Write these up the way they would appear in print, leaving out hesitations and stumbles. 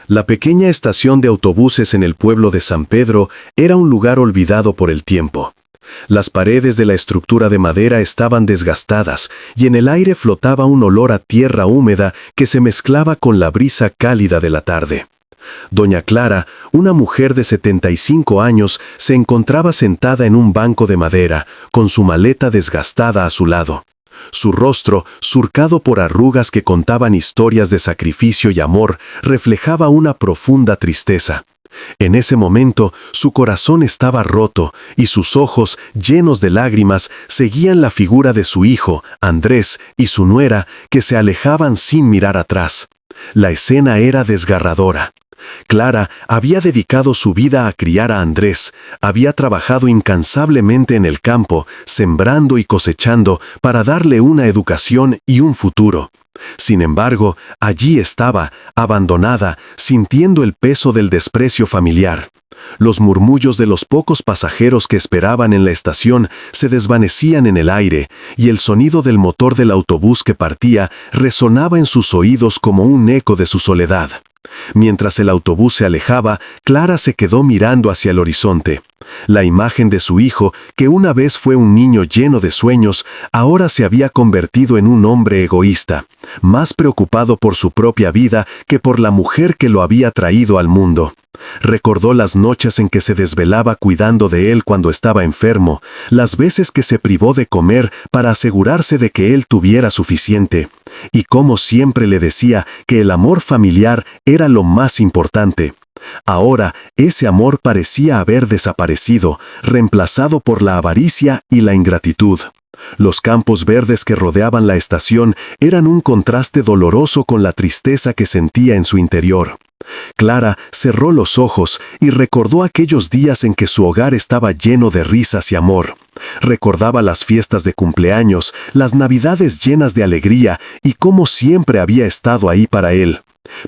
La pequeña estación de autobuses en el pueblo de San Pedro era un lugar olvidado por el tiempo. Las paredes de la estructura de madera estaban desgastadas y en el aire flotaba un olor a tierra húmeda que se mezclaba con la brisa cálida de la tarde. Doña Clara, una mujer de 75 años, se encontraba sentada en un banco de madera, con su maleta desgastada a su lado. Su rostro, surcado por arrugas que contaban historias de sacrificio y amor, reflejaba una profunda tristeza. En ese momento, su corazón estaba roto y sus ojos, llenos de lágrimas, seguían la figura de su hijo, Andrés, y su nuera, que se alejaban sin mirar atrás. La escena era desgarradora. Clara había dedicado su vida a criar a Andrés, había trabajado incansablemente en el campo, sembrando y cosechando para darle una educación y un futuro. Sin embargo, allí estaba, abandonada, sintiendo el peso del desprecio familiar. Los murmullos de los pocos pasajeros que esperaban en la estación se desvanecían en el aire, y el sonido del motor del autobús que partía resonaba en sus oídos como un eco de su soledad. Mientras el autobús se alejaba, Clara se quedó mirando hacia el horizonte. La imagen de su hijo, que una vez fue un niño lleno de sueños, ahora se había convertido en un hombre egoísta, más preocupado por su propia vida que por la mujer que lo había traído al mundo. Recordó las noches en que se desvelaba cuidando de él cuando estaba enfermo, las veces que se privó de comer para asegurarse de que él tuviera suficiente, y cómo siempre le decía que el amor familiar era lo más importante. Ahora, ese amor parecía haber desaparecido, reemplazado por la avaricia y la ingratitud. Los campos verdes que rodeaban la estación eran un contraste doloroso con la tristeza que sentía en su interior. Clara cerró los ojos y recordó aquellos días en que su hogar estaba lleno de risas y amor. Recordaba las fiestas de cumpleaños, las navidades llenas de alegría y cómo siempre había estado ahí para él.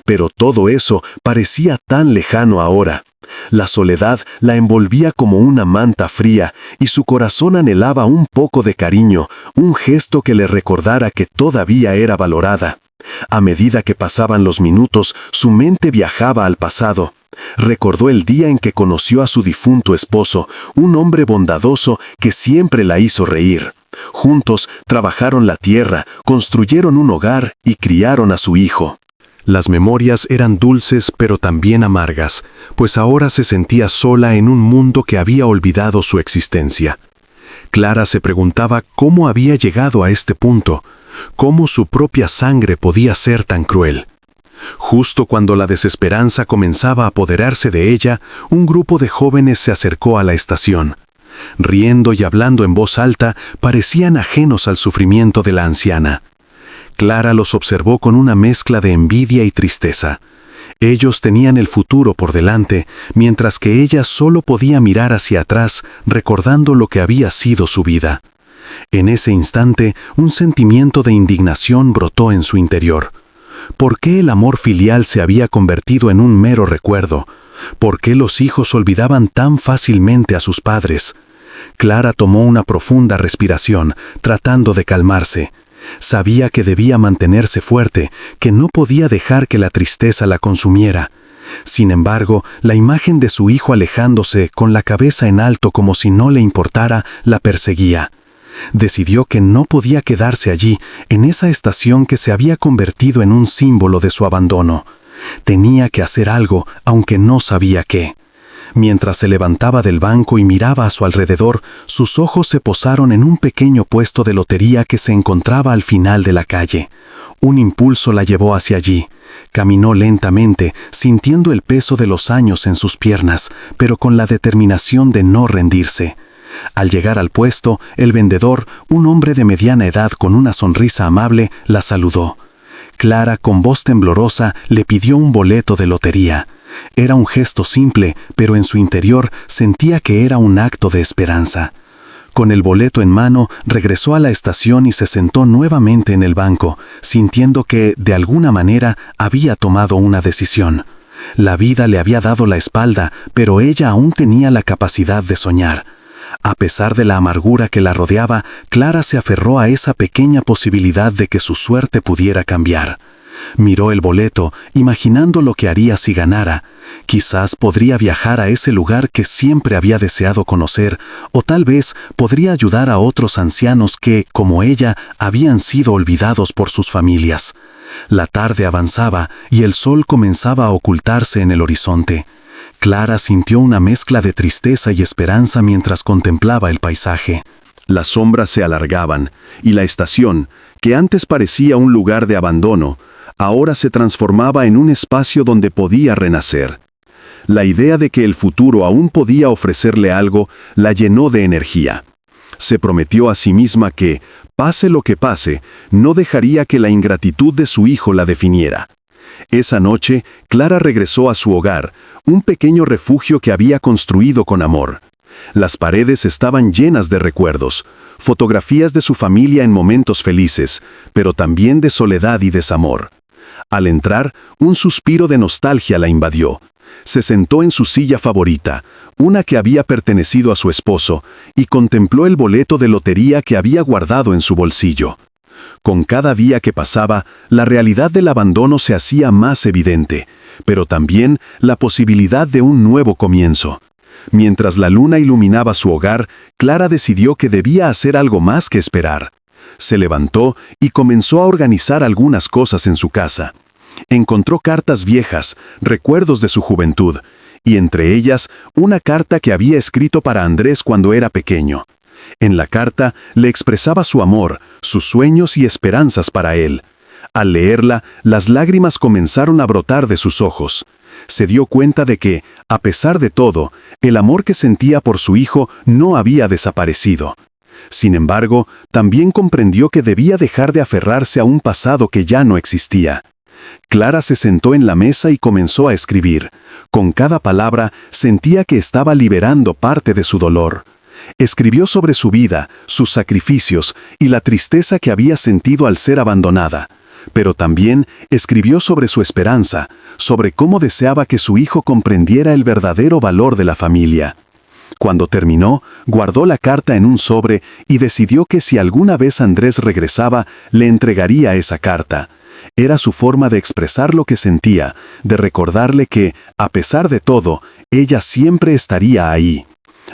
Pero todo eso parecía tan lejano ahora. La soledad la envolvía como una manta fría y su corazón anhelaba un poco de cariño, un gesto que le recordara que todavía era valorada. A medida que pasaban los minutos, su mente viajaba al pasado. Recordó el día en que conoció a su difunto esposo, un hombre bondadoso que siempre la hizo reír. Juntos trabajaron la tierra, construyeron un hogar y criaron a su hijo. Las memorias eran dulces pero también amargas, pues ahora se sentía sola en un mundo que había olvidado su existencia. Clara se preguntaba cómo había llegado a este punto, cómo su propia sangre podía ser tan cruel. Justo cuando la desesperanza comenzaba a apoderarse de ella, un grupo de jóvenes se acercó a la estación. Riendo y hablando en voz alta, parecían ajenos al sufrimiento de la anciana. Clara los observó con una mezcla de envidia y tristeza. Ellos tenían el futuro por delante, mientras que ella solo podía mirar hacia atrás, recordando lo que había sido su vida. En ese instante, un sentimiento de indignación brotó en su interior. ¿Por qué el amor filial se había convertido en un mero recuerdo? ¿Por qué los hijos olvidaban tan fácilmente a sus padres? Clara tomó una profunda respiración, tratando de calmarse. Sabía que debía mantenerse fuerte, que no podía dejar que la tristeza la consumiera. Sin embargo, la imagen de su hijo alejándose, con la cabeza en alto como si no le importara, la perseguía. Decidió que no podía quedarse allí, en esa estación que se había convertido en un símbolo de su abandono. Tenía que hacer algo, aunque no sabía qué. Mientras se levantaba del banco y miraba a su alrededor, sus ojos se posaron en un pequeño puesto de lotería que se encontraba al final de la calle. Un impulso la llevó hacia allí. Caminó lentamente, sintiendo el peso de los años en sus piernas, pero con la determinación de no rendirse. Al llegar al puesto, el vendedor, un hombre de mediana edad con una sonrisa amable, la saludó. Clara, con voz temblorosa, le pidió un boleto de lotería. Era un gesto simple, pero en su interior sentía que era un acto de esperanza. Con el boleto en mano, regresó a la estación y se sentó nuevamente en el banco, sintiendo que, de alguna manera, había tomado una decisión. La vida le había dado la espalda, pero ella aún tenía la capacidad de soñar. A pesar de la amargura que la rodeaba, Clara se aferró a esa pequeña posibilidad de que su suerte pudiera cambiar. Miró el boleto, imaginando lo que haría si ganara. Quizás podría viajar a ese lugar que siempre había deseado conocer, o tal vez podría ayudar a otros ancianos que, como ella, habían sido olvidados por sus familias. La tarde avanzaba y el sol comenzaba a ocultarse en el horizonte. Clara sintió una mezcla de tristeza y esperanza mientras contemplaba el paisaje. Las sombras se alargaban, y la estación, que antes parecía un lugar de abandono, ahora se transformaba en un espacio donde podía renacer. La idea de que el futuro aún podía ofrecerle algo la llenó de energía. Se prometió a sí misma que, pase lo que pase, no dejaría que la ingratitud de su hijo la definiera. Esa noche, Clara regresó a su hogar, un pequeño refugio que había construido con amor. Las paredes estaban llenas de recuerdos, fotografías de su familia en momentos felices, pero también de soledad y desamor. Al entrar, un suspiro de nostalgia la invadió. Se sentó en su silla favorita, una que había pertenecido a su esposo, y contempló el boleto de lotería que había guardado en su bolsillo. Con cada día que pasaba, la realidad del abandono se hacía más evidente, pero también la posibilidad de un nuevo comienzo. Mientras la luna iluminaba su hogar, Clara decidió que debía hacer algo más que esperar. Se levantó y comenzó a organizar algunas cosas en su casa. Encontró cartas viejas, recuerdos de su juventud, y entre ellas una carta que había escrito para Andrés cuando era pequeño. En la carta le expresaba su amor, sus sueños y esperanzas para él. Al leerla, las lágrimas comenzaron a brotar de sus ojos. Se dio cuenta de que, a pesar de todo, el amor que sentía por su hijo no había desaparecido. Sin embargo, también comprendió que debía dejar de aferrarse a un pasado que ya no existía. Clara se sentó en la mesa y comenzó a escribir. Con cada palabra sentía que estaba liberando parte de su dolor. Escribió sobre su vida, sus sacrificios y la tristeza que había sentido al ser abandonada. Pero también escribió sobre su esperanza, sobre cómo deseaba que su hijo comprendiera el verdadero valor de la familia. Cuando terminó, guardó la carta en un sobre y decidió que si alguna vez Andrés regresaba, le entregaría esa carta. Era su forma de expresar lo que sentía, de recordarle que, a pesar de todo, ella siempre estaría ahí.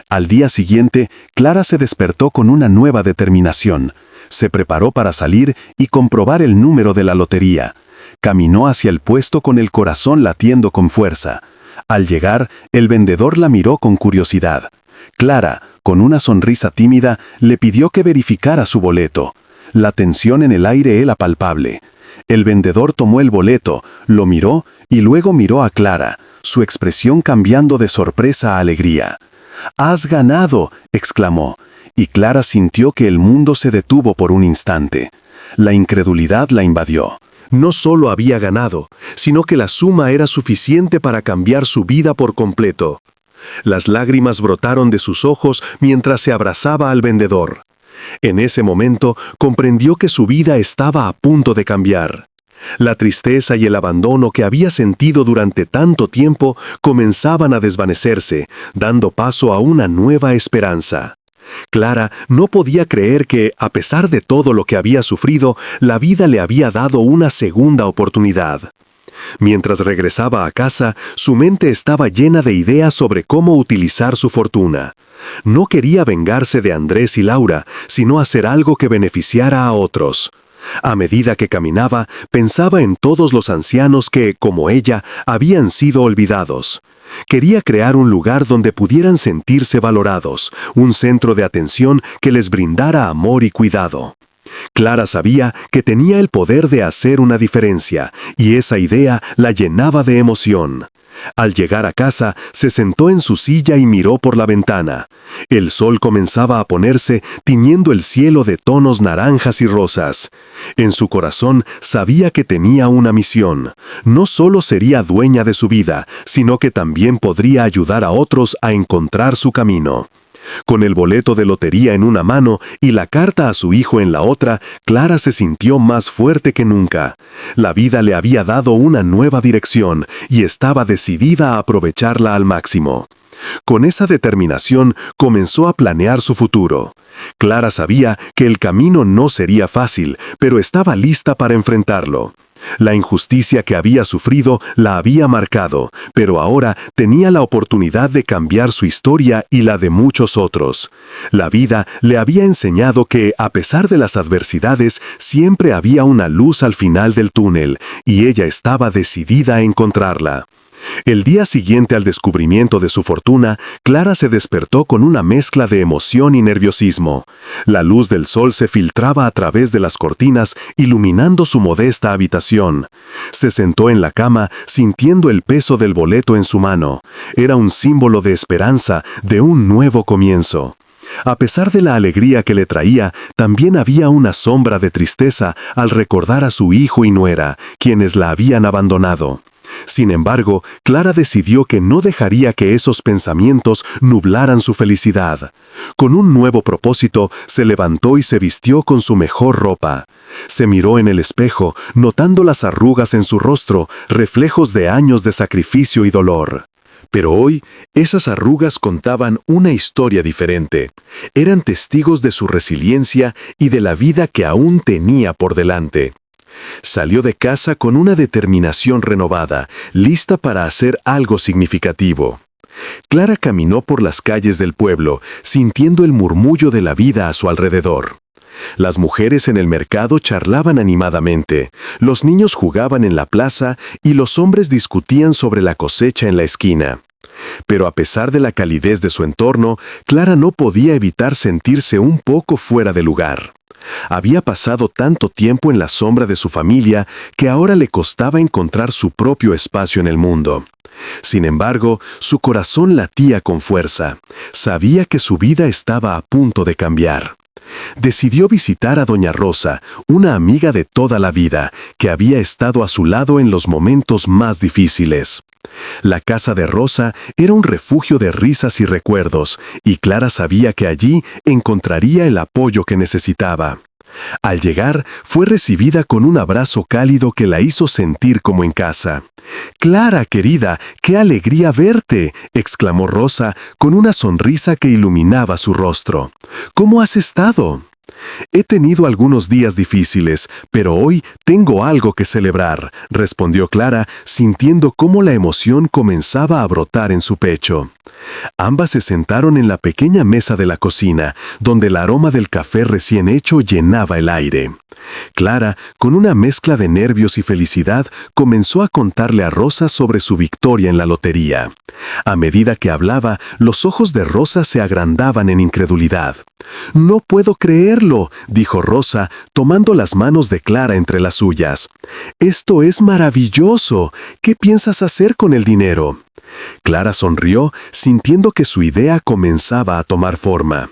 Al día siguiente, Clara se despertó con una nueva determinación. Se preparó para salir y comprobar el número de la lotería. Caminó hacia el puesto con el corazón latiendo con fuerza. Al llegar, el vendedor la miró con curiosidad. Clara, con una sonrisa tímida, le pidió que verificara su boleto. La tensión en el aire era palpable. El vendedor tomó el boleto, lo miró y luego miró a Clara, su expresión cambiando de sorpresa a alegría. «¡Has ganado!», exclamó, y Clara sintió que el mundo se detuvo por un instante. La incredulidad la invadió. No solo había ganado, sino que la suma era suficiente para cambiar su vida por completo. Las lágrimas brotaron de sus ojos mientras se abrazaba al vendedor. En ese momento comprendió que su vida estaba a punto de cambiar. La tristeza y el abandono que había sentido durante tanto tiempo comenzaban a desvanecerse, dando paso a una nueva esperanza. Clara no podía creer que, a pesar de todo lo que había sufrido, la vida le había dado una segunda oportunidad. Mientras regresaba a casa, su mente estaba llena de ideas sobre cómo utilizar su fortuna. No quería vengarse de Andrés y Laura, sino hacer algo que beneficiara a otros. A medida que caminaba, pensaba en todos los ancianos que, como ella, habían sido olvidados. Quería crear un lugar donde pudieran sentirse valorados, un centro de atención que les brindara amor y cuidado. Clara sabía que tenía el poder de hacer una diferencia, y esa idea la llenaba de emoción. Al llegar a casa, se sentó en su silla y miró por la ventana. El sol comenzaba a ponerse, tiñendo el cielo de tonos naranjas y rosas. En su corazón sabía que tenía una misión. No solo sería dueña de su vida, sino que también podría ayudar a otros a encontrar su camino. Con el boleto de lotería en una mano y la carta a su hijo en la otra, Clara se sintió más fuerte que nunca. La vida le había dado una nueva dirección y estaba decidida a aprovecharla al máximo. Con esa determinación comenzó a planear su futuro. Clara sabía que el camino no sería fácil, pero estaba lista para enfrentarlo. La injusticia que había sufrido la había marcado, pero ahora tenía la oportunidad de cambiar su historia y la de muchos otros. La vida le había enseñado que, a pesar de las adversidades, siempre había una luz al final del túnel, y ella estaba decidida a encontrarla. El día siguiente al descubrimiento de su fortuna, Clara se despertó con una mezcla de emoción y nerviosismo. La luz del sol se filtraba a través de las cortinas, iluminando su modesta habitación. Se sentó en la cama, sintiendo el peso del boleto en su mano. Era un símbolo de esperanza, de un nuevo comienzo. A pesar de la alegría que le traía, también había una sombra de tristeza al recordar a su hijo y nuera, quienes la habían abandonado. Sin embargo, Clara decidió que no dejaría que esos pensamientos nublaran su felicidad. Con un nuevo propósito, se levantó y se vistió con su mejor ropa. Se miró en el espejo, notando las arrugas en su rostro, reflejos de años de sacrificio y dolor. Pero hoy, esas arrugas contaban una historia diferente. Eran testigos de su resiliencia y de la vida que aún tenía por delante. Salió de casa con una determinación renovada, lista para hacer algo significativo. Clara caminó por las calles del pueblo, sintiendo el murmullo de la vida a su alrededor. Las mujeres en el mercado charlaban animadamente, los niños jugaban en la plaza y los hombres discutían sobre la cosecha en la esquina. Pero a pesar de la calidez de su entorno, Clara no podía evitar sentirse un poco fuera de lugar. Había pasado tanto tiempo en la sombra de su familia que ahora le costaba encontrar su propio espacio en el mundo. Sin embargo, su corazón latía con fuerza. Sabía que su vida estaba a punto de cambiar. Decidió visitar a Doña Rosa, una amiga de toda la vida, que había estado a su lado en los momentos más difíciles. La casa de Rosa era un refugio de risas y recuerdos, y Clara sabía que allí encontraría el apoyo que necesitaba. Al llegar, fue recibida con un abrazo cálido que la hizo sentir como en casa. «Clara, querida, qué alegría verte», exclamó Rosa con una sonrisa que iluminaba su rostro. «¿Cómo has estado?» «He tenido algunos días difíciles, pero hoy tengo algo que celebrar», respondió Clara, sintiendo cómo la emoción comenzaba a brotar en su pecho. Ambas se sentaron en la pequeña mesa de la cocina, donde el aroma del café recién hecho llenaba el aire. Clara, con una mezcla de nervios y felicidad, comenzó a contarle a Rosa sobre su victoria en la lotería. A medida que hablaba, los ojos de Rosa se agrandaban en incredulidad. «No puedo creerlo», dijo Rosa, tomando las manos de Clara entre las suyas. «Esto es maravilloso. ¿Qué piensas hacer con el dinero?» Clara sonrió, sintiendo que su idea comenzaba a tomar forma.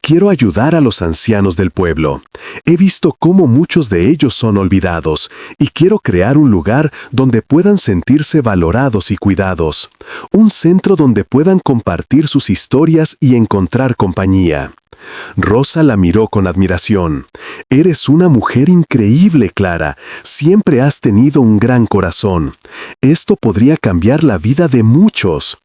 «Quiero ayudar a los ancianos del pueblo. He visto cómo muchos de ellos son olvidados, y quiero crear un lugar donde puedan sentirse valorados y cuidados. Un centro donde puedan compartir sus historias y encontrar compañía». Rosa la miró con admiración. «Eres una mujer increíble, Clara. Siempre has tenido un gran corazón. Esto podría cambiar la vida de muchos».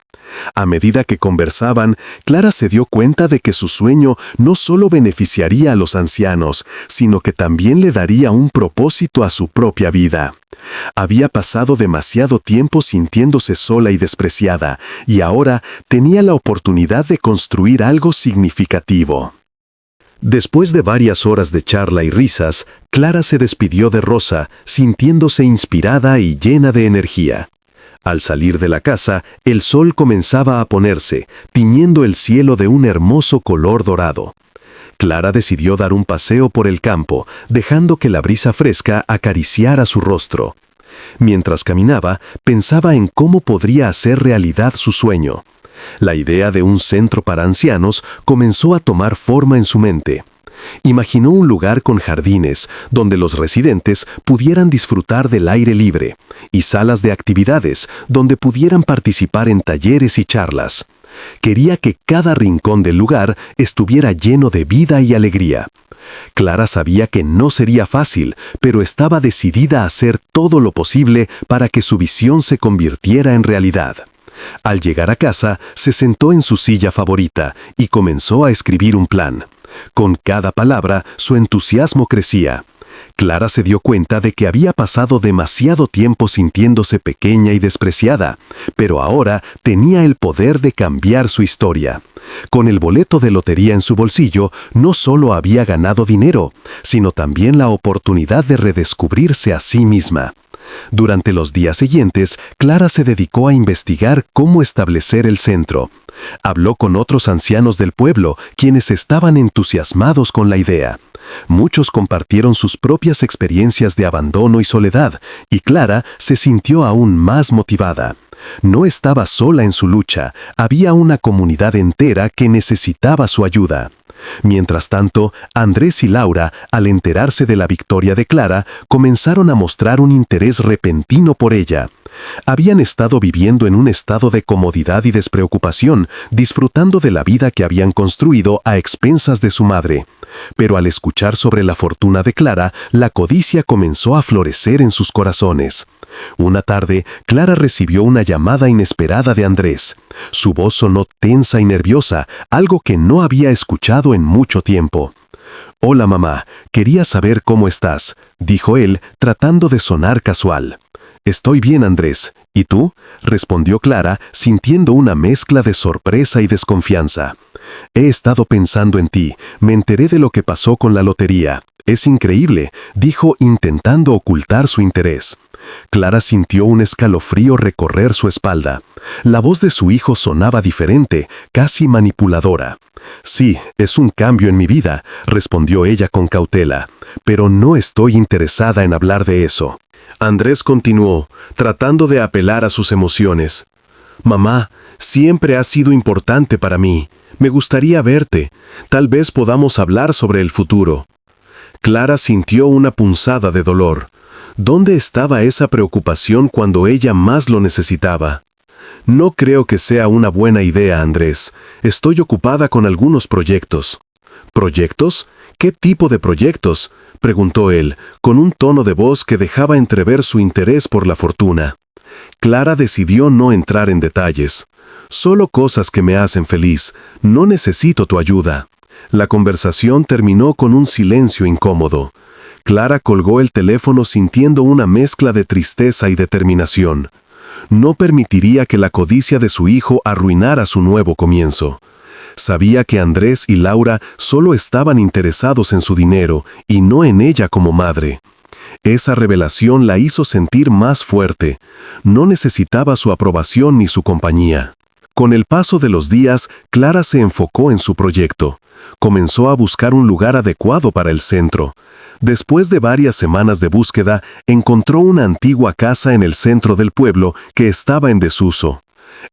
A medida que conversaban, Clara se dio cuenta de que su sueño no solo beneficiaría a los ancianos, sino que también le daría un propósito a su propia vida. Había pasado demasiado tiempo sintiéndose sola y despreciada, y ahora tenía la oportunidad de construir algo significativo. Después de varias horas de charla y risas, Clara se despidió de Rosa, sintiéndose inspirada y llena de energía. Al salir de la casa, el sol comenzaba a ponerse, tiñendo el cielo de un hermoso color dorado. Clara decidió dar un paseo por el campo, dejando que la brisa fresca acariciara su rostro. Mientras caminaba, pensaba en cómo podría hacer realidad su sueño. La idea de un centro para ancianos comenzó a tomar forma en su mente. Imaginó un lugar con jardines, donde los residentes pudieran disfrutar del aire libre, y salas de actividades, donde pudieran participar en talleres y charlas. Quería que cada rincón del lugar estuviera lleno de vida y alegría. Clara sabía que no sería fácil, pero estaba decidida a hacer todo lo posible para que su visión se convirtiera en realidad. Al llegar a casa, se sentó en su silla favorita y comenzó a escribir un plan. Con cada palabra, su entusiasmo crecía. Clara se dio cuenta de que había pasado demasiado tiempo sintiéndose pequeña y despreciada, pero ahora tenía el poder de cambiar su historia. Con el boleto de lotería en su bolsillo, no solo había ganado dinero, sino también la oportunidad de redescubrirse a sí misma. Durante los días siguientes, Clara se dedicó a investigar cómo establecer el centro. Habló con otros ancianos del pueblo, quienes estaban entusiasmados con la idea. Muchos compartieron sus propias experiencias de abandono y soledad, y Clara se sintió aún más motivada. No estaba sola en su lucha, había una comunidad entera que necesitaba su ayuda. Mientras tanto, Andrés y Laura, al enterarse de la victoria de Clara, comenzaron a mostrar un interés repentino por ella. Habían estado viviendo en un estado de comodidad y despreocupación, disfrutando de la vida que habían construido a expensas de su madre. Pero al escuchar sobre la fortuna de Clara, la codicia comenzó a florecer en sus corazones. Una tarde, Clara recibió una llamada inesperada de Andrés. Su voz sonó tensa y nerviosa, algo que no había escuchado en mucho tiempo. «Hola, mamá, quería saber cómo estás», dijo él, tratando de sonar casual. «Estoy bien, Andrés. ¿Y tú?», respondió Clara, sintiendo una mezcla de sorpresa y desconfianza. «He estado pensando en ti. Me enteré de lo que pasó con la lotería. Es increíble», dijo intentando ocultar su interés. Clara sintió un escalofrío recorrer su espalda. La voz de su hijo sonaba diferente, casi manipuladora. «Sí, es un cambio en mi vida», respondió ella con cautela, «pero no estoy interesada en hablar de eso». Andrés continuó, tratando de apelar a sus emociones. «Mamá, siempre has sido importante para mí. Me gustaría verte. Tal vez podamos hablar sobre el futuro». Clara sintió una punzada de dolor. ¿Dónde estaba esa preocupación cuando ella más lo necesitaba? «No creo que sea una buena idea, Andrés. Estoy ocupada con algunos proyectos». «¿Proyectos? ¿Qué tipo de proyectos?», preguntó él, con un tono de voz que dejaba entrever su interés por la fortuna. Clara decidió no entrar en detalles. «Solo cosas que me hacen feliz. No necesito tu ayuda». La conversación terminó con un silencio incómodo. Clara colgó el teléfono sintiendo una mezcla de tristeza y determinación. No permitiría que la codicia de su hijo arruinara su nuevo comienzo. Sabía que Andrés y Laura solo estaban interesados en su dinero y no en ella como madre. Esa revelación la hizo sentir más fuerte. No necesitaba su aprobación ni su compañía. Con el paso de los días, Clara se enfocó en su proyecto. Comenzó a buscar un lugar adecuado para el centro. Después de varias semanas de búsqueda, encontró una antigua casa en el centro del pueblo que estaba en desuso.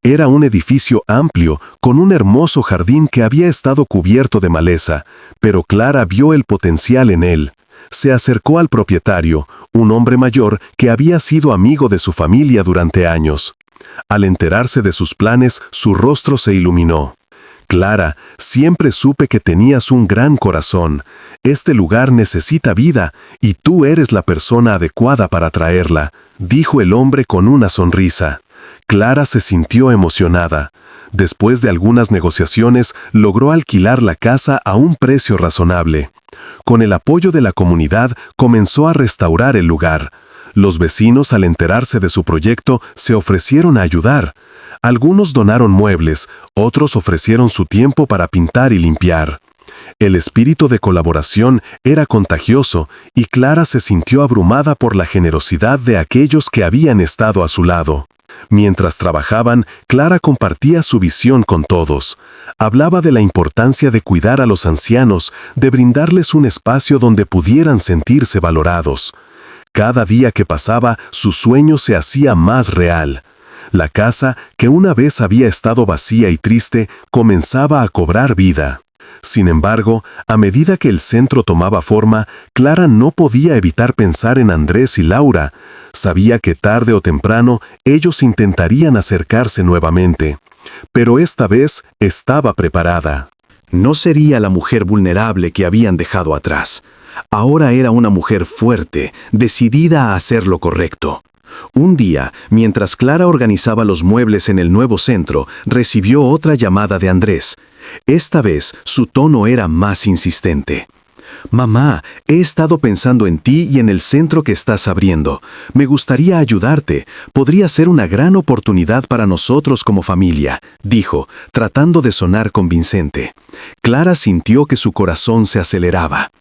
Era un edificio amplio, con un hermoso jardín que había estado cubierto de maleza, pero Clara vio el potencial en él. Se acercó al propietario, un hombre mayor que había sido amigo de su familia durante años. Al enterarse de sus planes, su rostro se iluminó. «Clara, siempre supe que tenías un gran corazón. Este lugar necesita vida, y tú eres la persona adecuada para traerla», dijo el hombre con una sonrisa. Clara se sintió emocionada. Después de algunas negociaciones, logró alquilar la casa a un precio razonable. Con el apoyo de la comunidad, comenzó a restaurar el lugar. Los vecinos, al enterarse de su proyecto, se ofrecieron a ayudar. Algunos donaron muebles, otros ofrecieron su tiempo para pintar y limpiar. El espíritu de colaboración era contagioso y Clara se sintió abrumada por la generosidad de aquellos que habían estado a su lado. Mientras trabajaban, Clara compartía su visión con todos. Hablaba de la importancia de cuidar a los ancianos, de brindarles un espacio donde pudieran sentirse valorados. Cada día que pasaba, su sueño se hacía más real. La casa, que una vez había estado vacía y triste, comenzaba a cobrar vida. Sin embargo, a medida que el centro tomaba forma, Clara no podía evitar pensar en Andrés y Laura. Sabía que tarde o temprano ellos intentarían acercarse nuevamente. Pero esta vez estaba preparada. No sería la mujer vulnerable que habían dejado atrás. Ahora era una mujer fuerte, decidida a hacer lo correcto. Un día, mientras Clara organizaba los muebles en el nuevo centro, recibió otra llamada de Andrés. Esta vez, su tono era más insistente. Mamá, he estado pensando en ti y en el centro que estás abriendo. Me gustaría ayudarte. Podría ser una gran oportunidad para nosotros como familia, dijo, tratando de sonar convincente. Clara sintió que su corazón se aceleraba.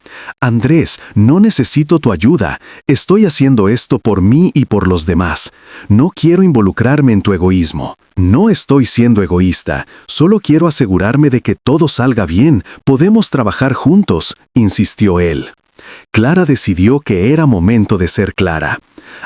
Andrés, no necesito tu ayuda. Estoy haciendo esto por mí y por los demás. No quiero involucrarme en tu egoísmo. No estoy siendo egoísta. Solo quiero asegurarme de que todo salga bien. Podemos trabajar juntos, insistió él. Clara decidió que era momento de ser clara.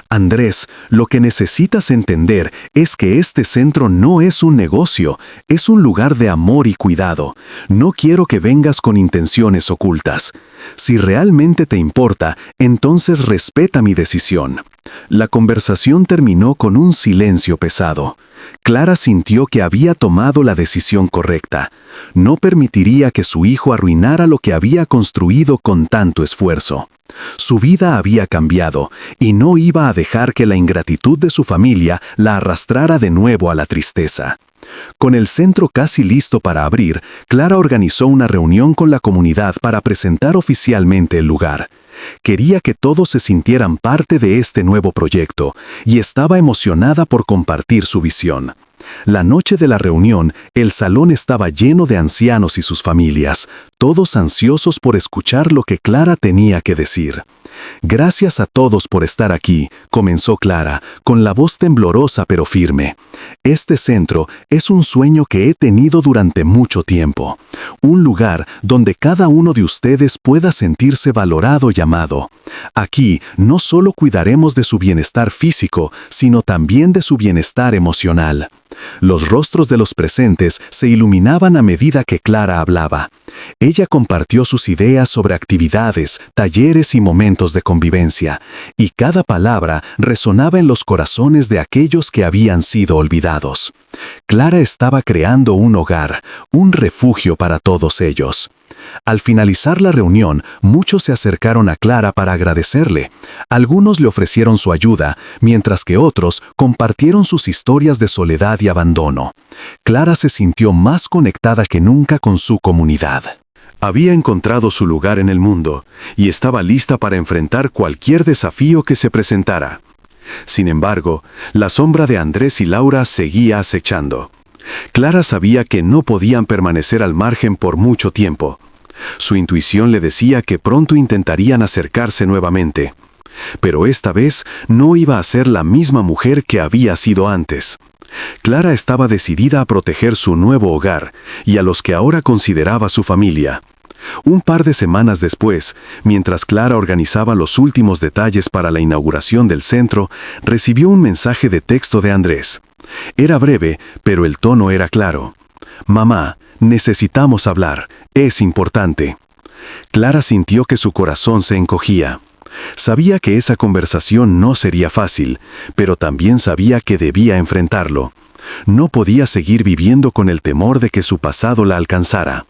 Andrés, lo que necesitas entender es que este centro no es un negocio, es un lugar de amor y cuidado. No quiero que vengas con intenciones ocultas. Si realmente te importa, entonces respeta mi decisión. La conversación terminó con un silencio pesado. Clara sintió que había tomado la decisión correcta. No permitiría que su hijo arruinara lo que había construido con tanto esfuerzo. Su vida había cambiado y no iba a dejar que la ingratitud de su familia la arrastrara de nuevo a la tristeza. Con el centro casi listo para abrir, Clara organizó una reunión con la comunidad para presentar oficialmente el lugar. Quería que todos se sintieran parte de este nuevo proyecto y estaba emocionada por compartir su visión. La noche de la reunión, el salón estaba lleno de ancianos y sus familias, todos ansiosos por escuchar lo que Clara tenía que decir. Gracias a todos por estar aquí, comenzó Clara, con la voz temblorosa pero firme. Este centro es un sueño que he tenido durante mucho tiempo. Un lugar donde cada uno de ustedes pueda sentirse valorado y amado. Aquí no solo cuidaremos de su bienestar físico, sino también de su bienestar emocional. Los rostros de los presentes se iluminaban a medida que Clara hablaba. Ella compartió sus ideas sobre actividades, talleres y momentos de convivencia, y cada palabra resonaba en los corazones de aquellos que habían sido olvidados. Clara estaba creando un hogar, un refugio para todos ellos. Al finalizar la reunión, muchos se acercaron a Clara para agradecerle. Algunos le ofrecieron su ayuda, mientras que otros compartieron sus historias de soledad y abandono. Clara se sintió más conectada que nunca con su comunidad. Había encontrado su lugar en el mundo y estaba lista para enfrentar cualquier desafío que se presentara. Sin embargo, la sombra de Andrés y Laura seguía acechando. Clara sabía que no podían permanecer al margen por mucho tiempo. Su intuición le decía que pronto intentarían acercarse nuevamente. Pero esta vez no iba a ser la misma mujer que había sido antes. Clara estaba decidida a proteger su nuevo hogar y a los que ahora consideraba su familia. Un par de semanas después, mientras Clara organizaba los últimos detalles para la inauguración del centro, recibió un mensaje de texto de Andrés. Era breve, pero el tono era claro. «Mamá, necesitamos hablar. Es importante». Clara sintió que su corazón se encogía. Sabía que esa conversación no sería fácil, pero también sabía que debía enfrentarlo. No podía seguir viviendo con el temor de que su pasado la alcanzara.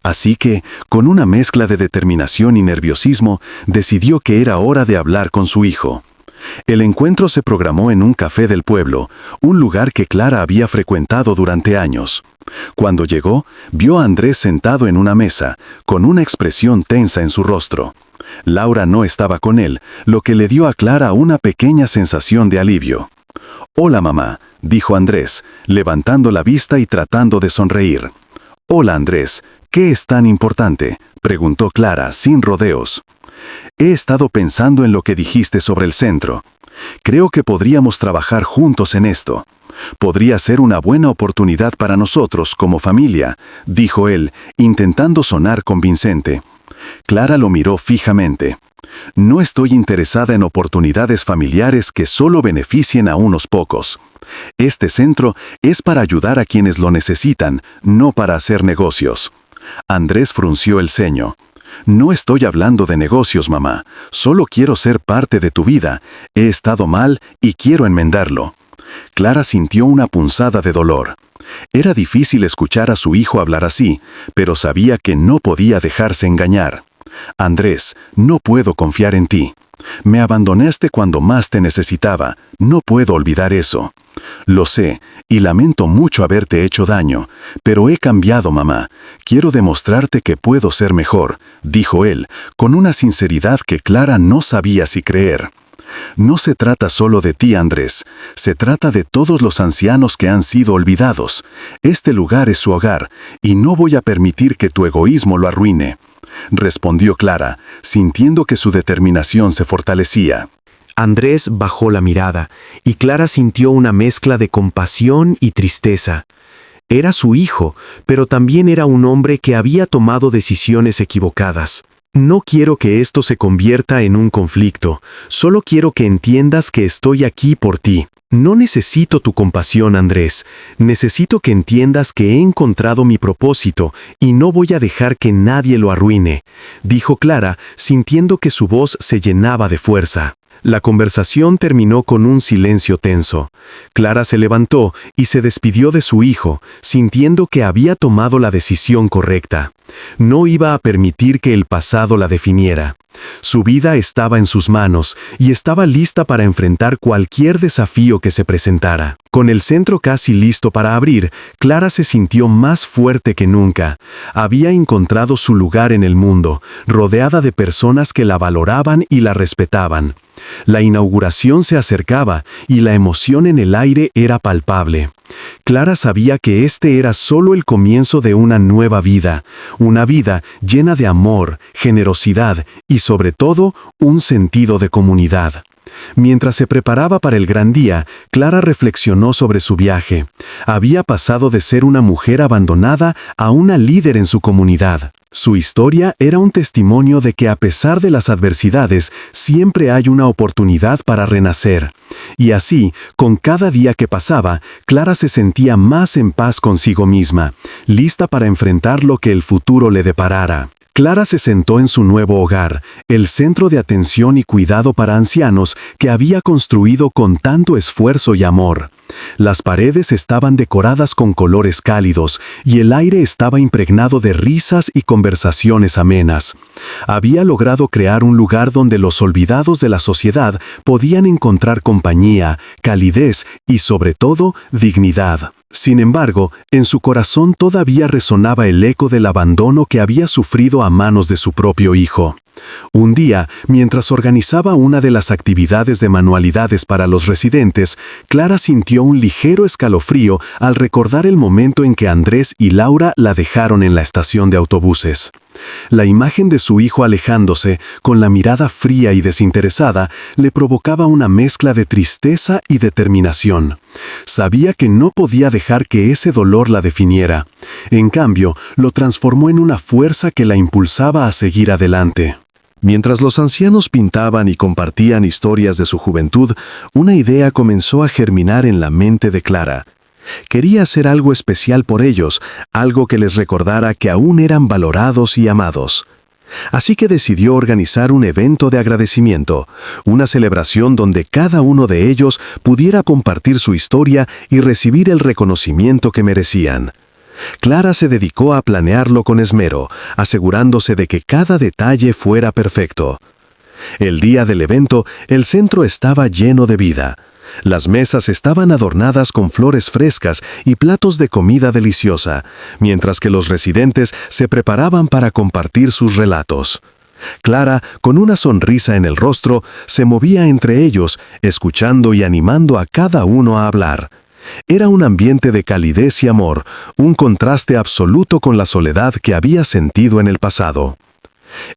Así que, con una mezcla de determinación y nerviosismo, decidió que era hora de hablar con su hijo. El encuentro se programó en un café del pueblo, un lugar que Clara había frecuentado durante años. Cuando llegó, vio a Andrés sentado en una mesa, con una expresión tensa en su rostro. Laura no estaba con él, lo que le dio a Clara una pequeña sensación de alivio. «Hola, mamá», dijo Andrés, levantando la vista y tratando de sonreír. «Hola, Andrés, ¿qué es tan importante?», preguntó Clara, sin rodeos. «He estado pensando en lo que dijiste sobre el centro. Creo que podríamos trabajar juntos en esto. Podría ser una buena oportunidad para nosotros como familia», dijo él, intentando sonar convincente. Clara lo miró fijamente. «No estoy interesada en oportunidades familiares que solo beneficien a unos pocos. Este centro es para ayudar a quienes lo necesitan, no para hacer negocios». Andrés frunció el ceño. «No estoy hablando de negocios, mamá. Solo quiero ser parte de tu vida. He estado mal y quiero enmendarlo». Clara sintió una punzada de dolor. Era difícil escuchar a su hijo hablar así, pero sabía que no podía dejarse engañar. Andrés, no puedo confiar en ti. Me abandonaste cuando más te necesitaba. No puedo olvidar eso. Lo sé, y lamento mucho haberte hecho daño, pero he cambiado, mamá. Quiero demostrarte que puedo ser mejor, dijo él, con una sinceridad que Clara no sabía si creer. No se trata solo de ti, Andrés. Se trata de todos los ancianos que han sido olvidados. Este lugar es su hogar, y no voy a permitir que tu egoísmo lo arruine, respondió Clara, sintiendo que su determinación se fortalecía. Andrés bajó la mirada, y Clara sintió una mezcla de compasión y tristeza. Era su hijo, pero también era un hombre que había tomado decisiones equivocadas. No quiero que esto se convierta en un conflicto, solo quiero que entiendas que estoy aquí por ti. No necesito tu compasión, Andrés. Necesito que entiendas que he encontrado mi propósito y no voy a dejar que nadie lo arruine, dijo Clara, sintiendo que su voz se llenaba de fuerza. La conversación terminó con un silencio tenso. Clara se levantó y se despidió de su hijo, sintiendo que había tomado la decisión correcta. No iba a permitir que el pasado la definiera. Su vida estaba en sus manos y estaba lista para enfrentar cualquier desafío que se presentara. Con el centro casi listo para abrir, Clara se sintió más fuerte que nunca. Había encontrado su lugar en el mundo, rodeada de personas que la valoraban y la respetaban. La inauguración se acercaba y la emoción en el aire era palpable. Clara sabía que este era solo el comienzo de una nueva vida, una vida llena de amor, generosidad y sobre todo un sentido de comunidad. Mientras se preparaba para el gran día, Clara reflexionó sobre su viaje. Había pasado de ser una mujer abandonada a una líder en su comunidad. Su historia era un testimonio de que a pesar de las adversidades, siempre hay una oportunidad para renacer. Y así, con cada día que pasaba, Clara se sentía más en paz consigo misma, lista para enfrentar lo que el futuro le deparara. Clara se sentó en su nuevo hogar, el centro de atención y cuidado para ancianos que había construido con tanto esfuerzo y amor. Las paredes estaban decoradas con colores cálidos y el aire estaba impregnado de risas y conversaciones amenas. Había logrado crear un lugar donde los olvidados de la sociedad podían encontrar compañía, calidez y, sobre todo, dignidad. Sin embargo, en su corazón todavía resonaba el eco del abandono que había sufrido a manos de su propio hijo. Un día, mientras organizaba una de las actividades de manualidades para los residentes, Clara sintió un ligero escalofrío al recordar el momento en que Andrés y Laura la dejaron en la estación de autobuses. La imagen de su hijo alejándose, con la mirada fría y desinteresada, le provocaba una mezcla de tristeza y determinación. Sabía que no podía dejar que ese dolor la definiera. En cambio, lo transformó en una fuerza que la impulsaba a seguir adelante. Mientras los ancianos pintaban y compartían historias de su juventud, una idea comenzó a germinar en la mente de Clara. Quería hacer algo especial por ellos, algo que les recordara que aún eran valorados y amados. Así que decidió organizar un evento de agradecimiento, una celebración donde cada uno de ellos pudiera compartir su historia y recibir el reconocimiento que merecían. Clara se dedicó a planearlo con esmero, asegurándose de que cada detalle fuera perfecto. El día del evento, el centro estaba lleno de vida. Las mesas estaban adornadas con flores frescas y platos de comida deliciosa, mientras que los residentes se preparaban para compartir sus relatos. Clara, con una sonrisa en el rostro, se movía entre ellos, escuchando y animando a cada uno a hablar. Era un ambiente de calidez y amor, un contraste absoluto con la soledad que había sentido en el pasado.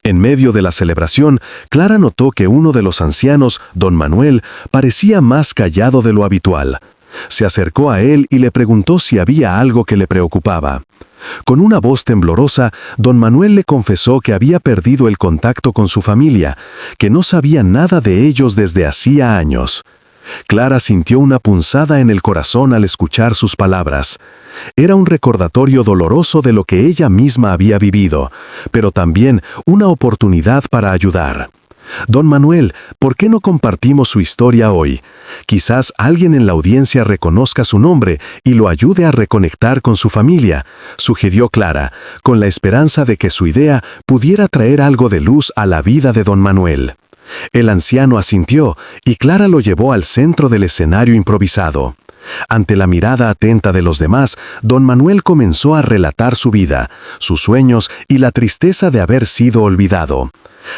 En medio de la celebración, Clara notó que uno de los ancianos, don Manuel, parecía más callado de lo habitual. Se acercó a él y le preguntó si había algo que le preocupaba. Con una voz temblorosa, don Manuel le confesó que había perdido el contacto con su familia, que no sabía nada de ellos desde hacía años. Clara sintió una punzada en el corazón al escuchar sus palabras. Era un recordatorio doloroso de lo que ella misma había vivido, pero también una oportunidad para ayudar. Don Manuel, ¿por qué no compartimos su historia hoy? Quizás alguien en la audiencia reconozca su nombre y lo ayude a reconectar con su familia, sugirió Clara, con la esperanza de que su idea pudiera traer algo de luz a la vida de don Manuel. El anciano asintió y Clara lo llevó al centro del escenario improvisado. Ante la mirada atenta de los demás, don Manuel comenzó a relatar su vida, sus sueños y la tristeza de haber sido olvidado.